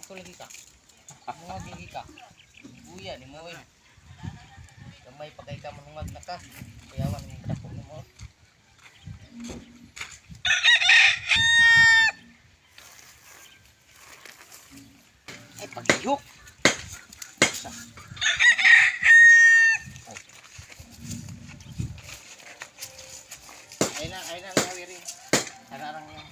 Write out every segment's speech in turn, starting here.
Sakto lagi ka. Manungag lagi ka. Buya ni mo eh. Gamay pa kay ka manungag na ka. Kayawan mo dako mo. Ay paghiyok. Ay na nawiri. Hararang niya.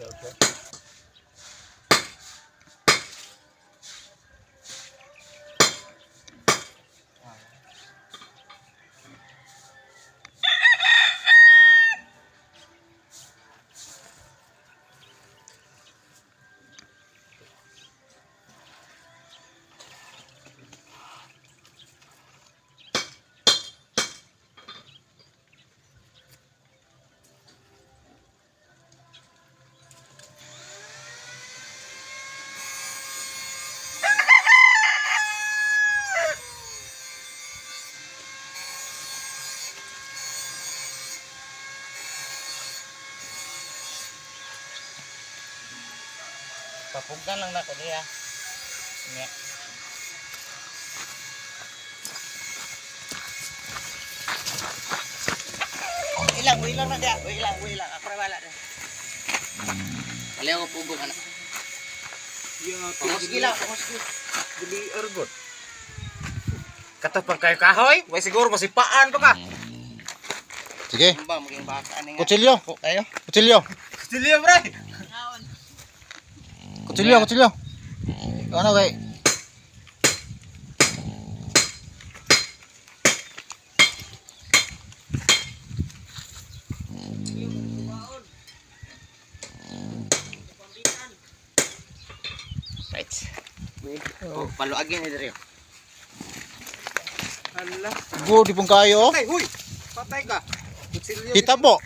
Okay. Papugdan lang na ko diya. Nya. Ilang na dia. Ilang. Ako ra wala na. Kaliya ko pugong anak. Pangos gila. Dili ergot. Kata pang kayo kahoy, may siguro masipaan to ka. Sige. Ba maging baka ani nga. Kutsilyo. Kayo. Kutsilyo. Dili bre. Kutsilyo. Ano kay? Right. Oh, paluagin ni diri. Hala. Go di pong kayo. Patay, huy. Patay ka. Kutsilyo. Kita po.